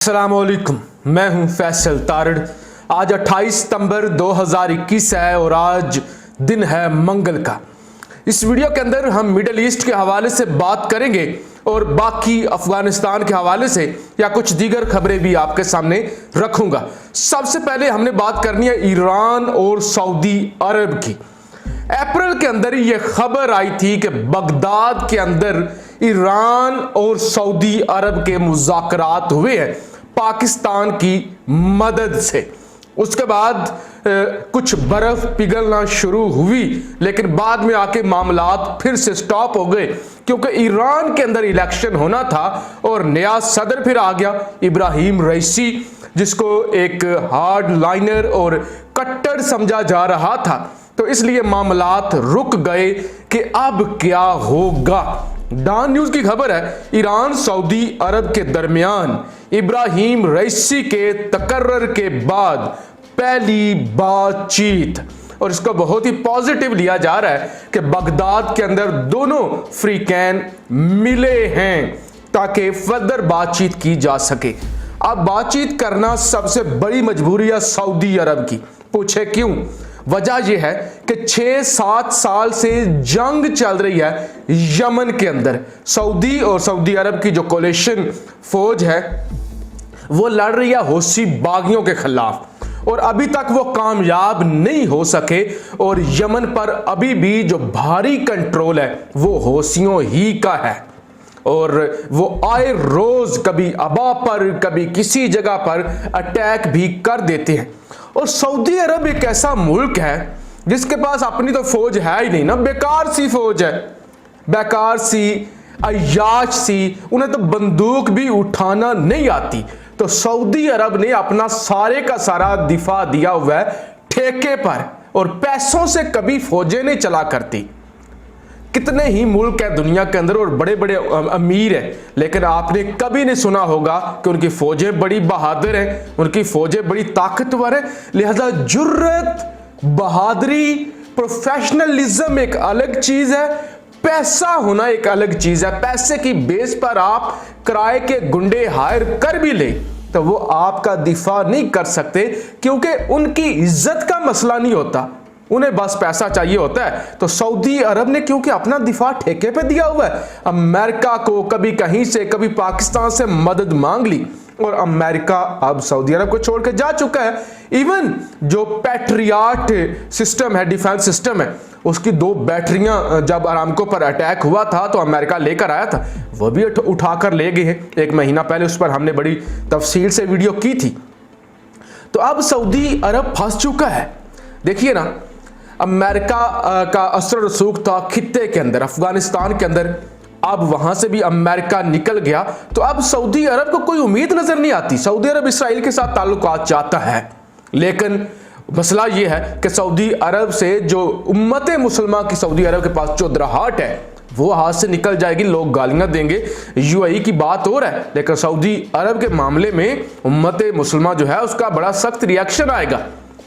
अस्सलामुअलैकुम, मैं हूं फैसल तारड़। आज 28 सितंबर 2021 है और आज दिन है मंगल का। इस वीडियो के अंदर हम मिडिल ईस्ट के हवाले से बात करेंगे और बाकी अफगानिस्तान के हवाले से या कुछ दीगर खबरें भी आपके सामने रखूंगा। सबसे पहले हमने बात करनी है ईरान और सऊदी अरब की। अप्रैल के अंदर ये खबर आई थी कि बगदाद के अंदर ईरान और सऊदी अरब के मुज़ाकरात हुए हैं पाकिस्तान की मदद से। उसके बाद कुछ बर्फ पिघलना शुरू हुई, लेकिन बाद में आके मामलात फिर से स्टॉप हो गए क्योंकि ईरान के अंदर इलेक्शन होना था और नया सदर फिर आ गया, इब्राहिम रईसी, जिसको एक हार्ड लाइनर और कट्टर समझा जा रहा था। तो इसलिए मामलात रुक गए कि अब क्या होगा। डॉन न्यूज की खबर है, ईरान सऊदी अरब के दरमियान इब्राहिम रईसी के तकर्रर के बाद पहली बातचीत, और इसको बहुत ही पॉजिटिव लिया जा रहा है कि बगदाद के अंदर दोनों फ्रीकैन मिले हैं ताकि फर्दर बातचीत की जा सके। अब बातचीत करना सबसे बड़ी मजबूरी है सऊदी अरब की। पूछे क्यों? वजह यह है कि 6-7 साल से जंग चल रही है यमन के अंदर। सऊदी और सऊदी अरब की जो कोलिशन फौज है वो लड़ रही है हौसी बागियों के खिलाफ और अभी तक वो कामयाब नहीं हो सके, और यमन पर अभी भी जो भारी कंट्रोल है वो हौसियों ही का है, और वो आए रोज कभी अबा पर कभी किसी जगह पर अटैक भी कर देते हैं। और सऊदी अरब एक ऐसा मुल्क है जिसके पास अपनी तो फौज है ही नहीं ना, बेकार सी फौज है, बेकार सी, अय्याश सी, उन्हें तो बंदूक भी उठाना नहीं आती। तो सऊदी अरब ने अपना सारे का सारा दिफा दिया हुआ है ठेके पर, और पैसों से कभी फौजें नहीं चला करती। कितने ही मुल्क है दुनिया के अंदर और बड़े बड़े अमीर हैं, लेकिन आपने कभी नहीं सुना होगा कि उनकी फौजें बड़ी बहादुर हैं, उनकी फौजें बड़ी ताकतवर हैं। लिहाजा जुर्रत, बहादुरी, प्रोफेशनलिज्म एक अलग चीज है, पैसा होना एक अलग चीज है। पैसे की बेस पर आप किराए के गुंडे हायर कर भी ले तो वो आपका दिफा नहीं कर सकते, क्योंकि उनकी इज्जत का मसला नहीं होता, उन्हें बस पैसा चाहिए होता है। तो सऊदी अरब ने क्योंकि अपना दिफा ठेके पे दिया हुआ है, अमेरिका को कभी कहीं से कभी पाकिस्तान से मदद मांग ली और अमेरिका अब सऊदी अरब को छोड़ के जा चुका है। इवन जो पैट्रियट सिस्टम है, डिफेंस सिस्टम है, उसकी 2 बैटरियां जब अरामको पर अटैक हुआ था तो अमेरिका लेकर आया था, वो भी उठाकर ले गए हैं। 1 महीना पहले उस पर हमने बड़ी तफसील से वीडियो की थी। तो अब सऊदी अरब फंस चुका है। देखिए ना, अमेरिका का असर रसूख था खित्ते के अंदर, अफगानिस्तान के अंदर, अब वहां से भी अमेरिका निकल गया। तो अब सऊदी अरब को कोई उम्मीद नजर नहीं आती। सऊदी अरब इसराइल के साथ ताल्लुकात चाहता है, लेकिन मसला यह है कि सऊदी अरब से जो उम्मत मुसलमान की सऊदी अरब के पास चौधराहट है वो हाथ से निकल जाएगी, लोग गालियां देंगे। यूएई की बात हो रहा है, लेकिन सऊदी अरब के मामले में उम्मत मुसलमान जो है उसका बड़ा सख्त रिएक्शन आएगा।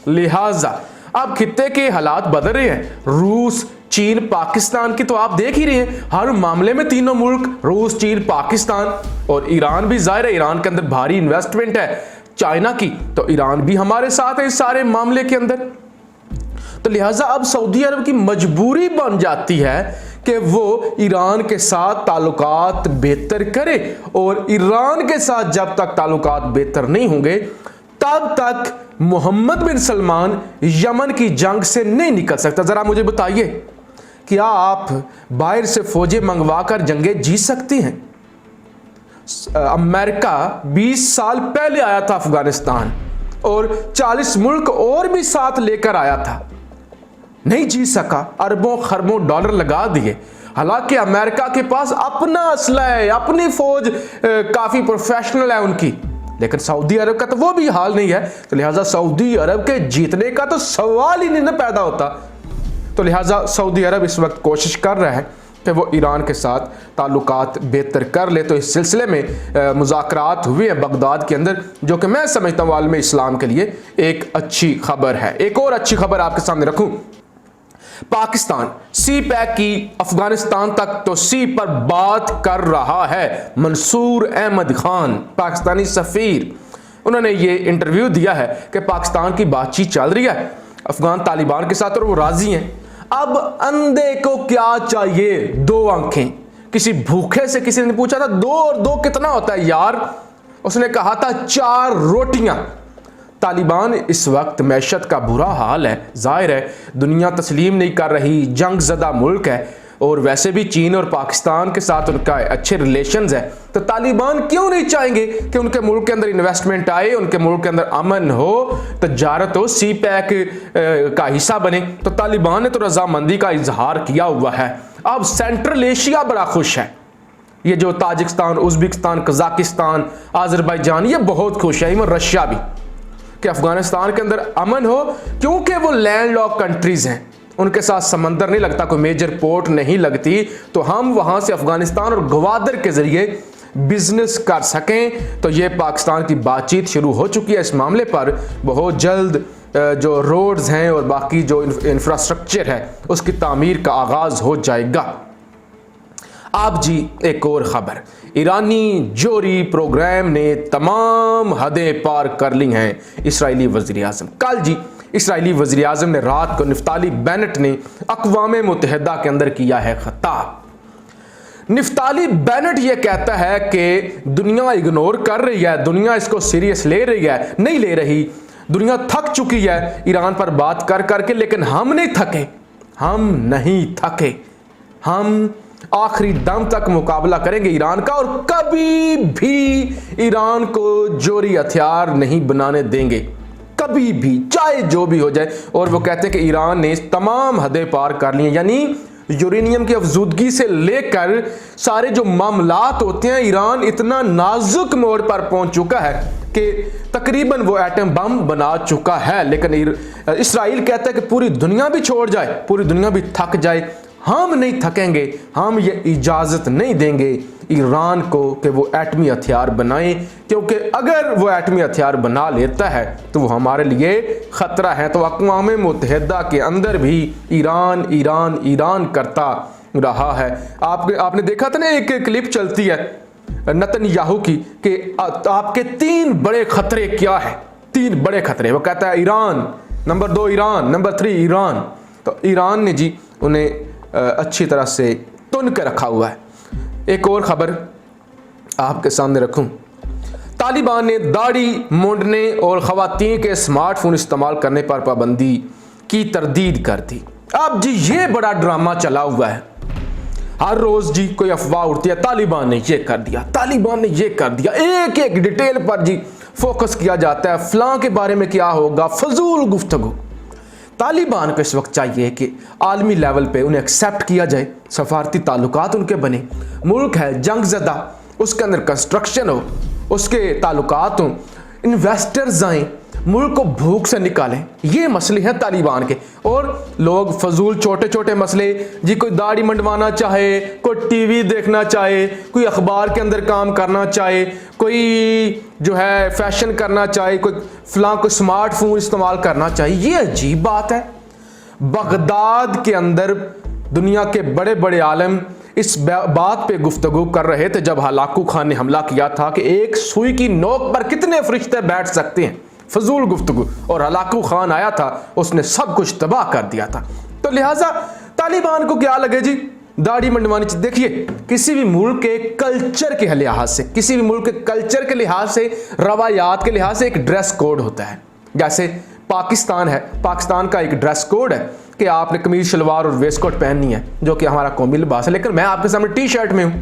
लिहाजा अब खित्ते के हालात बदल रहे हैं। रूस, चीन, पाकिस्तान की तो आप देख ही रहे हैं, हर मामले में तीनों मुल्क, रूस, चीन, पाकिस्तान, और ईरान भी जाहिर है, ईरान के अंदर भारी इन्वेस्टमेंट है चाइना की, तो ईरान भी हमारे साथ है इस सारे मामले के अंदर। तो लिहाजा अब सऊदी अरब की मजबूरी बन जाती है कि वो ईरान के साथ ताल्लुकात बेहतर करे, और ईरान के साथ जब तक ताल्लुकात बेहतर नहीं होंगे तब तक मोहम्मद बिन सलमान यमन की जंग से नहीं निकल सकता। जरा मुझे बताइए, क्या आप बाहर से फौजें मंगवाकर जंगें जीत सकती हैं? अमेरिका 20 साल पहले आया था अफगानिस्तान, और 40 मुल्क और भी साथ लेकर आया था, नहीं जीत सका, अरबों खरबों डॉलर लगा दिए। हालांकि अमेरिका के पास अपना असला है, अपनी फौज काफी प्रोफेशनल है उनकी, लेकिन सऊदी अरब का तो वो भी हाल नहीं है। तो लिहाजा सऊदी अरब के जीतने का तो सवाल ही नहीं पैदा होता। तो लिहाजा सऊदी अरब इस वक्त कोशिश कर रहा है कि वो ईरान के साथ ताल्लुकात बेहतर कर ले। तो इस सिलसिले में मुज़ाकरात हुए हैं बगदाद के अंदर, जो कि मैं समझता हूँ आलम इस्लाम के लिए एक अच्छी खबर है। एक और अच्छी खबर आपके सामने रखूँ। पाकिस्तान सी पैक की अफगानिस्तान तक तो सी पर बात कर रहा है। मंसूर अहमद खान पाकिस्तानी सफीर, उन्होंने ये इंटरव्यू दिया है कि पाकिस्तान की बातचीत चल रही है अफगान तालिबान के साथ और वो राजी हैं। अब अंधे को क्या चाहिए? दो आंखें। किसी भूखे से किसी ने पूछा था 2 और 2 कितना होता है यार, उसने कहा था 4 रोटियां। तालिबान इस वक्त मैशत का बुरा हाल है, जाहिर है दुनिया तस्लीम नहीं कर रही, जंग ज़दा मुल्क है और वैसे भी चीन और पाकिस्तान के साथ उनका अच्छे रिलेशंस है, तो तालिबान क्यों नहीं चाहेंगे कि उनके मुल्क के अंदर इन्वेस्टमेंट आए, उनके मुल्क के अंदर अमन हो, तजारत हो, सी पैक का हिस्सा बने। तो तालिबान ने तो रजामंदी का इजहार किया हुआ है। अब सेंट्रल एशिया बड़ा खुश है, ये जो ताजिकिस्तान, उज्बेकिस्तान, कजाकिस्तान, आज़रबाईजान, ये बहुत खुश है, इवन रशिया भी, कि अफगानिस्तान के अंदर अमन हो, क्योंकि वो लैंडलॉक कंट्रीज हैं, उनके साथ समंदर नहीं लगता, कोई मेजर पोर्ट नहीं लगती, तो हम वहां से अफगानिस्तान और ग्वादर के जरिए बिजनेस कर सकें। तो ये पाकिस्तान की बातचीत शुरू हो चुकी है इस मामले पर। बहुत जल्द जो रोड्स हैं और बाकी जो इंफ्रास्ट्रक्चर है उसकी तामीर का आगाज हो जाएगा। आप जी एक और खबर, ईरानी जोरी प्रोग्राम ने तमाम हदें पार कर ली हैं। इस्राएली वज़ीर आज़म, कल जी इस्राएली वज़ीर आज़म ने रात को निफ्ताली बेनेट ने अक़वाम मुत्तहिदा के अंदर किया है खिताब। निफ्ताली बेनेट ये कहता है कि दुनिया इग्नोर कर रही है, दुनिया इसको सीरियस ले रही है, नहीं ले रही, दुनिया थक चुकी है ईरान पर बात कर करके, लेकिन हम नहीं थके, हम नहीं थके, हम आखिरी दम तक मुकाबला करेंगे ईरान का और कभी भी ईरान को जोरी हथियार नहीं बनाने देंगे, कभी भी, चाहे जो भी हो जाए। और वो कहते हैं कि ईरान ने तमाम हदें पार कर ली हैं, यानी यूरेनियम की अफजूदगी से लेकर सारे जो मामलात होते हैं, ईरान इतना नाजुक मोड़ पर पहुंच चुका है कि तकरीबन वो एटम बम बना चुका है। लेकिन इस्राइल कहता है कि पूरी दुनिया भी छोड़ जाए, पूरी दुनिया भी थक जाए, हम नहीं थकेंगे, हम ये इजाज़त नहीं देंगे ईरान को कि वो एटमी हथियार बनाए, क्योंकि अगर वो एटमी हथियार बना लेता है तो वो हमारे लिए ख़तरा है। तो अक़वाम मुत्तहिदा के अंदर भी ईरान ईरान ईरान करता रहा है। आपने देखा था ना, एक क्लिप चलती है नेतन्याहू की कि आपके 3 बड़े खतरे क्या है, 3 बड़े खतरे। वो कहता है Iran, number 2 Iran, number 3 Iran. तो ईरान ने जी उन्हें अच्छी तरह से तुन के रखा हुआ है। एक और खबर आपके सामने रखूं, तालिबान ने दाढ़ी मूंढने और ख़वातीन के स्मार्टफोन इस्तेमाल करने पर पाबंदी की तरदीद कर दी। अब जी ये बड़ा ड्रामा चला हुआ है, हर रोज़ जी कोई अफवाह उठती है, तालिबान ने ये कर दिया, तालिबान ने ये कर दिया, एक एक डिटेल पर जी फोकस किया जाता है, फलां के बारे में क्या होगा, फजूल गुफ्तगू। तालिबान को इस वक्त चाहिए कि आलमी लेवल पे उन्हें एक्सेप्ट किया जाए, सफारती ताल्लुकात उनके बने, मुल्क है जंग ज़दा, उसके अंदर कंस्ट्रक्शन हो, उसके ताल्लुकात हों, इन्वेस्टर्स आएँ, मुल्क को भूख से निकालें। ये मसले हैं तालिबान के। और लोग फजूल छोटे छोटे मसले जी, कोई दाढ़ी मंडवाना चाहे, कोई टीवी देखना चाहे, कोई अखबार के अंदर काम करना चाहे, कोई जो है फैशन करना चाहे, कोई फलां कोई स्मार्टफोन इस्तेमाल करना चाहिए, ये अजीब बात है। बगदाद के अंदर दुनिया के बड़े बड़े आलम इस बात पे गुफ्तगू कर रहे थे जब हलाकू खान ने हमला किया था कि एक सुई की नोक पर कितने फरिश्ते बैठ सकते हैं, फजूल गुफ्तगू। और हलाकू खान आया था, उसने सब कुछ तबाह कर दिया था। तो लिहाजा तालिबान को क्या लगे जी दाढ़ी मंडवानी चाहिए। देखिए, किसी भी मुल्क के कल्चर के लिहाज से, किसी भी मुल्क के कल्चर के लिहाज से, रवायात के लिहाज से एक ड्रेस कोड होता है। जैसे पाकिस्तान है, पाकिस्तान का एक ड्रेस कोड है कि आपने कमीज शलवार और वेस्ट कोट पहननी है, जो कि हमारा कौमी लिबास है। लेकिन मैं आपके सामने टी शर्ट में हूं,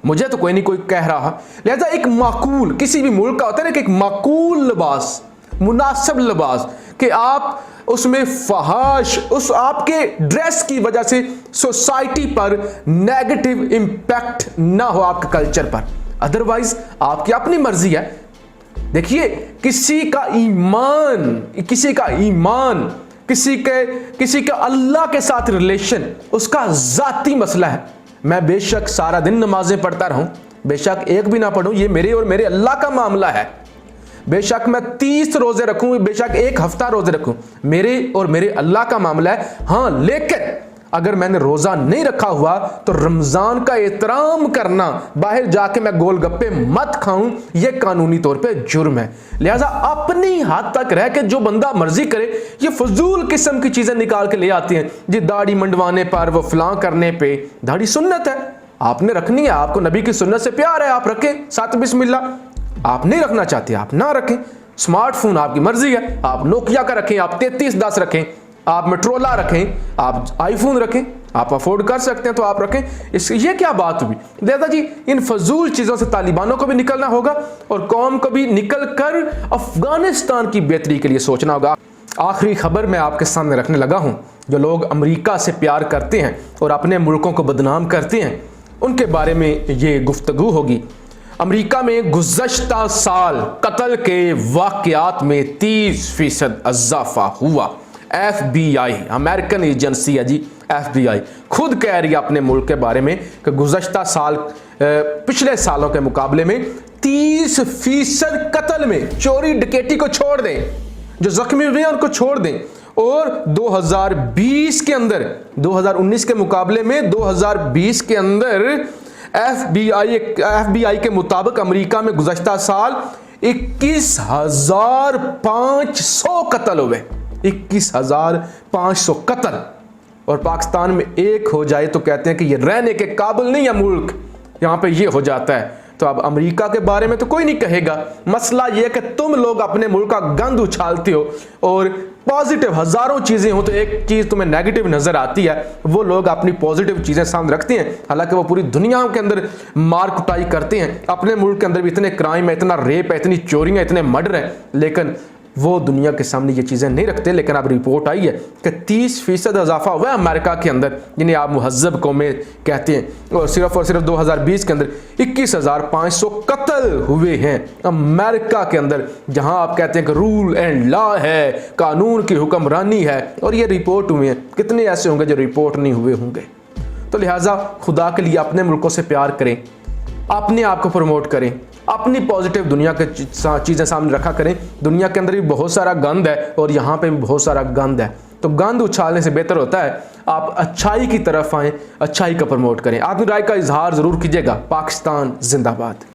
मुझे तो कोई नहीं कोई कह रहा। लिहाजा एक माकूल, किसी भी मुल्क का होता है ना कि एक माकूल लिबास, मुनासिब लिबास, कि आप उसमें फहाश, उस आपके ड्रेस की वजह से सोसाइटी पर नेगेटिव इंपैक्ट ना हो आपके कल्चर पर। अदरवाइज आपकी अपनी मर्जी है। देखिए, किसी का ईमान, किसी का अल्लाह के साथ रिलेशन उसका जाती मसला है। मैं बेशक सारा दिन नमाजें पढ़ता रहूं, बेशक एक भी ना पढ़ूं, ये मेरे और मेरे अल्लाह का मामला है। बेशक मैं 30 रोजे रखूं, बेशक एक हफ्ता रोजे रखूं, मेरे और मेरे अल्लाह का मामला है। हाँ, लेकिन अगर मैंने रोजा नहीं रखा हुआ तो रमजान का एहतराम करना, बाहर जाके मैं गोलगप्पे मत खाऊं, यह कानूनी तौर पे जुर्म है। लिहाजा अपनी हद तक रह के जो बंदा मर्जी करे, ये फजूल किस्म की चीजें निकाल के ले आती हैं जी। दाढ़ी मंडवाने पर, वो फलां करने पे, दाढ़ी सुन्नत है, आपने रखनी है, आपको नबी की सुन्नत से प्यार है, आप रखें, साथ बिस्मिल्लाह। आप नहीं रखना चाहते, आप ना रखें। स्मार्टफोन आपकी मर्जी है, आप नोकिया का रखें, आप 3310 रखें, आप मोटरोला रखें, आप आईफोन रखें, आप अफोर्ड कर सकते हैं तो आप रखें। ये क्या बात हुई? दादा जी, इन फजूल चीजों से तालिबानों को भी निकलना होगा और कौम को भी निकल कर अफगानिस्तान की बेहतरी के लिए सोचना होगा। आखिरी खबर मैं आपके सामने रखने लगा हूं। जो लोग अमेरिका से प्यार करते हैं और अपने मुल्कों को बदनाम करते हैं, उनके बारे में ये गुफ्तगू होगी। अमेरिका में गुज़श्ता साल कत्ल के वाक़यात में 30% इजाफा हुआ। FBI, अमेरिकन एजेंसी है जी, FBI खुद कह रही है अपने मुल्क के बारे में कि गुज़श्ता साल पिछले सालों के मुकाबले में 30% कत्ल में, चोरी डकैती को छोड़ दें, जो जख्मी हुए हैं उनको छोड़ दें, और 2020 के अंदर 2019 के मुकाबले में 2020 के अंदर FBI के मुताबिक अमेरिका में गुज़श्ता साल 21,500 कत्ल हुए। 21,500 कत्ल। और पाकिस्तान में एक हो जाए तो कहते हैं कि ये रहने के काबिल नहीं है मुल्क, यहाँ पे ये हो जाता है। तो अब अमेरिका के बारे में तो कोई नहीं कहेगा। मसला ये है कि तुम लोग अपने मुल्क का गंद उछालते हो और पॉजिटिव हजारों चीजें हो तो एक चीज तुम्हें नेगेटिव नजर आती है, वो लोग अपनी पॉजिटिव चीजें सामने रखते हैं, हालांकि वो पूरी दुनिया के अंदर मार कुटाई करते हैं। अपने मुल्क के अंदर भी इतने क्राइम है, इतना रेप है, इतनी चोरियां, इतने मर्डर है, लेकिन वो दुनिया के सामने ये चीज़ें नहीं रखते। लेकिन अब रिपोर्ट आई है कि 30% इजाफा हुआ है अमेरिका के अंदर, जिन्हें आप मुहज़्ज़ब कौमें कहते हैं, और सिर्फ 2020 के अंदर 21,500 कत्ल हुए हैं अमेरिका के अंदर, जहां आप कहते हैं कि रूल एंड लॉ है, कानून की हुक्मरानी है, और ये रिपोर्ट हुए हैं। कितने ऐसे होंगे जो रिपोर्ट नहीं हुए होंगे? तो लिहाजा खुदा के लिए अपने मुल्कों से प्यार करें, अपने आप को प्रमोट करें, अपनी पॉजिटिव दुनिया के चीज़ें सामने रखा करें। दुनिया के अंदर भी बहुत सारा गंद है और यहाँ पे भी बहुत सारा गंद है, तो गंद उछालने से बेहतर होता है आप अच्छाई की तरफ आएँ, अच्छाई का प्रमोट करें। अपनी राय का इजहार ज़रूर कीजिएगा। पाकिस्तान जिंदाबाद।